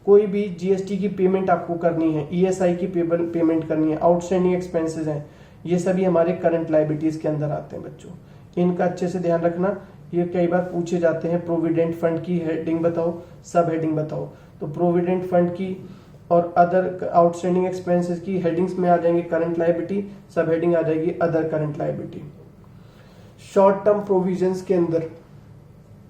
Speaker 1: कोई भी GST की payment आपको करनी है, ESI की पेमेंट करनी है, outstanding expenses हैं, ये सभी हमारे करंट लायबिलिटीज के अंदर आते हैं बच्चों, इनका अच्छे से ध्यान रखना। ये कई बार पूछे जाते हैं प्रोविडेंट फंड की हेडिंग बताओ, सब हेडिंग बताओ, तो प्रोविडेंट फंड की और अदर आउटस्टैंडिंग एक्सपेंसेस की हेडिंग्स में आ जाएंगे करंट लायबिलिटी, सब हेडिंग आ जाएगी other current liability. Short term provisions के अंदर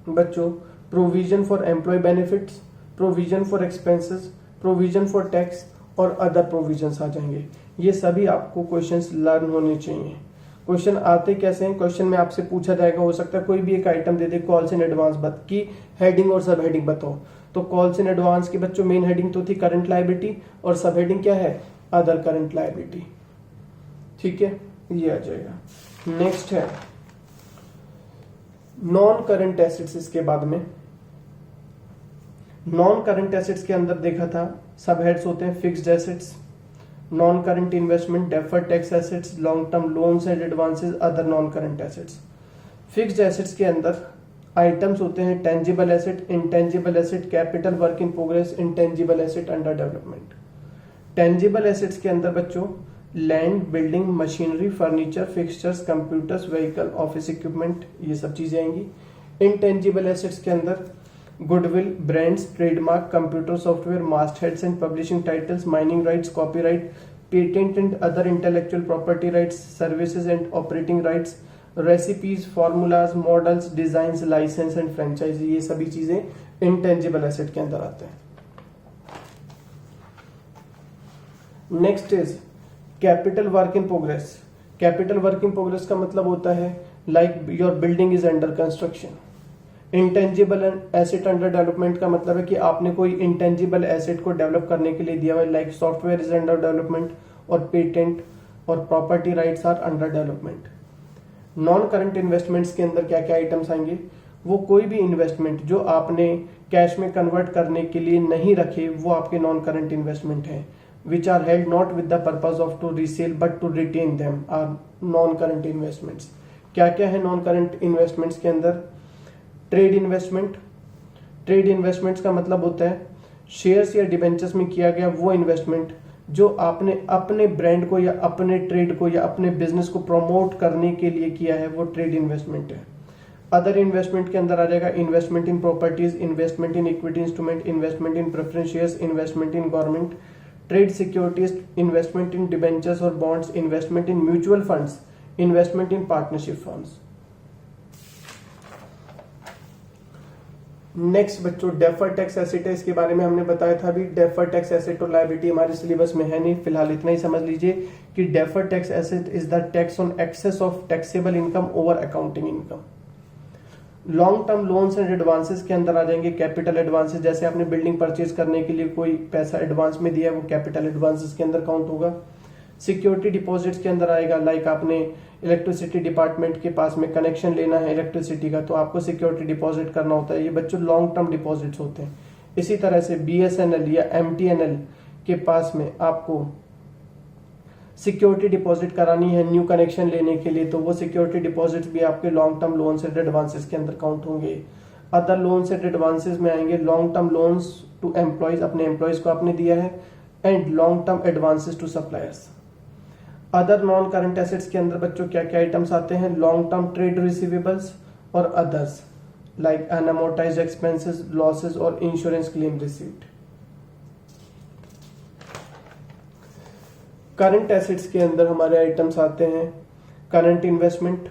Speaker 1: बच्चों provision for employee benefits, provision for expenses, provision for tax और अदर प्रोविजंस आ जाएंगे। ये सभी आपको क्वेश्चंस लर्न होने चाहिए। क्वेश्चन आते कैसे हैं, क्वेश्चन में आपसे पूछा जाएगा, हो सकता है कोई भी एक item they they, calls in advance की हेडिंग और सब हेडिंग बताओ, तो कॉल्स इन एडवांस की बच्चों मेन हेडिंग तो थी करंट लायबिलिटी और सब हेडिंग क्या है, अदर करंट लायबिलिटी। ठीक है, ये आ जाएगा। नेक्स्ट है नॉन करंट एसेट्स। इसके बाद में नॉन करंट एसेट्स के अंदर देखा था सब हेड्स होते हैं fixed assets, non current investment, deferred tax assets, long term loans and advances, other non current assets. Fixed assets के अंदर आइटम्स होते हैं tangible asset, intangible asset, capital work in progress, intangible asset under development. Tangible assets के अंदर बच्चों land, building, machinery, furniture, fixtures, computers, vehicle, office equipment, ये सब चीजें आएंगी। इंटेंजिबल एसेट्स के अंदर goodwill, brands, trademark, computer software, mastheads and publishing titles, mining rights, copyright, patent and other intellectual property rights, services and operating rights, recipes, formulas, models, designs, license and franchise, ये सभी चीजें intangible asset के अंदर आते हैं। Next is capital work in progress. Capital work in progress का मतलब होता है like your building is under construction. Intangible asset under development का मतलब है कि आपने कोई इंटेंजिबल एसेट को डेवलप करने के लिए दिया हुआ है, like software is under development और पेटेंट और property rights are under development. Non current investments के अंदर क्या क्या आइटम्स आएंगे, वो कोई भी इन्वेस्टमेंट जो आपने कैश में कन्वर्ट करने के लिए नहीं रखे वो आपके नॉन करंट इन्वेस्टमेंट है, which are held not with the purpose of to resale but to retain them are non current investments. क्या क्या है नॉन करंट इन्वेस्टमेंट्स के अंदर, ट्रेड इन्वेस्टमेंट। ट्रेड इन्वेस्टमेंट्स का मतलब होता है शेयर्स या डिबेंचर्स में किया गया वो इन्वेस्टमेंट जो आपने अपने ब्रांड को या अपने ट्रेड को या अपने बिजनेस को प्रमोट करने के लिए किया है, वो ट्रेड इन्वेस्टमेंट है। अदर इन्वेस्टमेंट के अंदर आ जाएगा investment in properties, investment in equity instrument, investment in preference shares, investment in government, trade securities, investment in debentures और bonds, investment in mutual funds, investment in partnership firms. Next बच्चों deferred tax asset है, इसके बारे में हमने बताया था अभी। डेफर्ड टैक्स एसेट और लायबिलिटी हमारे सिलेबस में है नहीं, फिलहाल इतना ही समझ लीजिए कि deferred tax asset is the tax on excess of taxable income over accounting income. Long term loans and advances के अंदर आ जाएंगे कैपिटल एडवांसेस, जैसे आपने बिल्डिंग परचेज करने के लिए कोई पैसा एडवांस में दिया है वो कैपिटल एडवांसेस के अंदर काउंट होगा। सिक्योरिटी डिपॉजिट्स के अंदर आएगा, लाइक आपने इलेक्ट्रिसिटी डिपार्टमेंट के पास में कनेक्शन लेना है इलेक्ट्रिसिटी का, तो आपको सिक्योरिटी डिपॉजिट करना होता है, ये बच्चों लॉन्ग टर्म डिपॉजिट्स होते हैं। इसी तरह से BSNL या MTNL के पास में आपको सिक्योरिटी डिपॉजिट करानी है न्यू कनेक्शन लेने के लिए, तो वो सिक्योरिटी डिपॉजिट भी आपके long term loans and advances के अंदर काउंट होंगे। अदर लोन्स एंड एडवांसेस में आएंगे long term loans to employees, अपने एम्प्लॉयज को आपने दिया है, and long term advances to suppliers. Other non current assets के अंदर बच्चों क्या क्या आइटम्स आते हैं, लॉन्ग टर्म ट्रेड रिसीवेबल्स और others like unamortised expenses, losses और insurance claim received. Current assets के अंदर हमारे आइटम्स आते हैं current investment,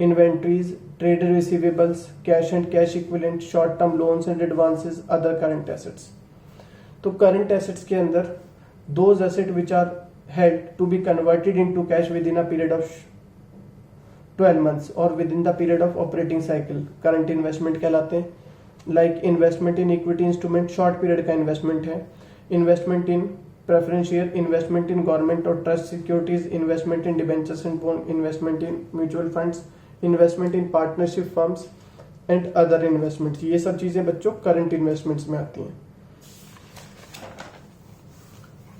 Speaker 1: inventories, trade receivables, cash and cash equivalent, short term loans and advances, other current assets. तो current assets के अंदर those asset which are held to be converted into cash within a period of 12 months or within the period of operating cycle current investment कहलाते हैं। Like investment in equity instrument short period का investment है, investment in preference share, investment in government और trust securities, investment in debentures and bond, investment in mutual funds, investment in partnership firms and other investments. ये सब चीजें बच्चों current investments में आती हैं।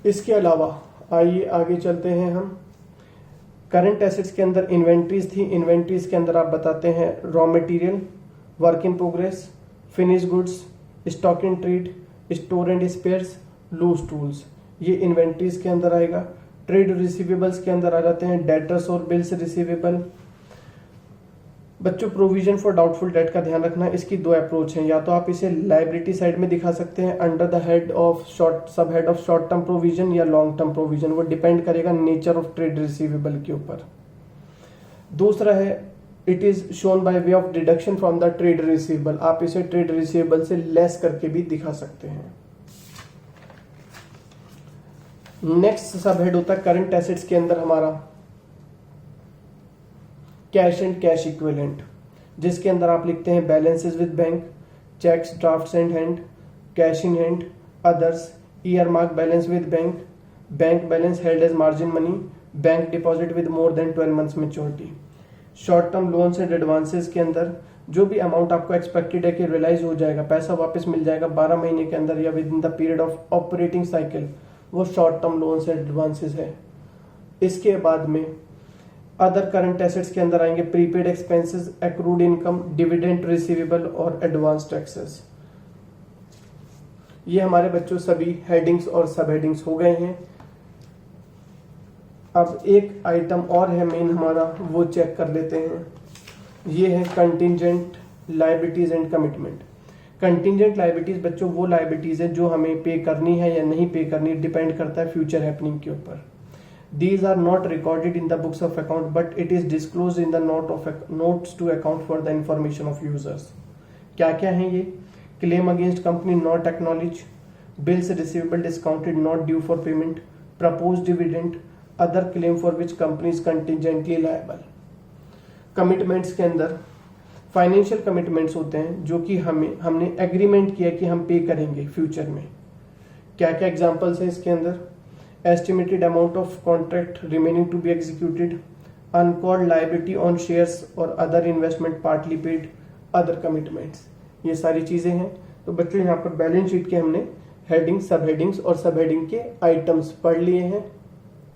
Speaker 1: इसके अलावा आइए आगे चलते हैं हम। करंट एसेट्स के अंदर इन्वेंट्रीज थी, इन्वेंट्रीज के अंदर आप बताते हैं raw material, work in progress, finish goods, stock in trade, store and spares, loose tools, ये इन्वेंट्रीज के अंदर आएगा। ट्रेड रिसीवेबल्स के अंदर आ जाते हैं डेटर्स और बिल्स रिसीवेबल। बच्चों प्रोविजन फॉर डाउटफुल डेट का ध्यान रखना, इसकी दो अप्रोच हैं, या तो आप इसे लायबिलिटी साइड में दिखा सकते हैं अंडर द हेड ऑफ सब head of short term provision या लॉन्ग टर्म प्रोविजन, वो डिपेंड करेगा नेचर ऑफ ट्रेड रिसीवेबल के ऊपर। दूसरा है it is shown by way of deduction from the trade receivable, आप इसे ट्रेड रिसीवेबल से लेस करके भी दिखा सकते हैं। नेक्स्ट सब हेड होता है करंट एसेट्स के अंदर हमारा कैश एंड कैश इक्विवेलेंट, जिसके अंदर आप लिखते हैं balances with bank, cheques, drafts and hand, cash in hand, others, earmark balance with bank, bank balance held as margin money, bank deposit with more than 12 months maturity. Short term loans and advances के अंदर जो भी amount आपको expected है कि realise हो जाएगा, पैसा वापस मिल जाएगा 12 महीने के अंदर या within the period of operating cycle, वो short term loans and advances है। इसके बाद में अदर करंट एसेट्स के अंदर आएंगे prepaid expenses, accrued income, dividend receivable और एडवांस टैक्सेस। ये हमारे बच्चों सभी हेडिंग्स और सब हेडिंग्स हो गए हैं। अब एक आइटम और है मेन हमारा, वो चेक कर लेते हैं। ये है contingent liabilities and commitment. Contingent liabilities बच्चों वो लायबिलिटीज है जो हमें पे करनी है या नहीं पे करनी, डिपेंड करता है फ्यूचर हैपनिंग के ऊपर। These are not recorded in the books of account, but it is disclosed in the notes to account for the information of users. क्या क्या है ये? Claim against company not acknowledged, bills receivable discounted not due for payment, proposed dividend, other claim for which company is contingently liable. Commitments के अंदर financial commitments होते हैं जो कि हमने एग्रीमेंट किया कि हम पे करेंगे फ्यूचर में। क्या क्या एग्जांपल्स हैं इसके अंदर? Estimated amount of contract remaining to be executed, uncalled liability on shares or other investment partly paid, other commitments, ये सारी चीजें हैं। तो बच्चों यहाँ पर बैलेंस शीट के हमने हेडिंग, सब हेडिंग्स और सब हेडिंग के आइटम्स पढ़ लिए हैं।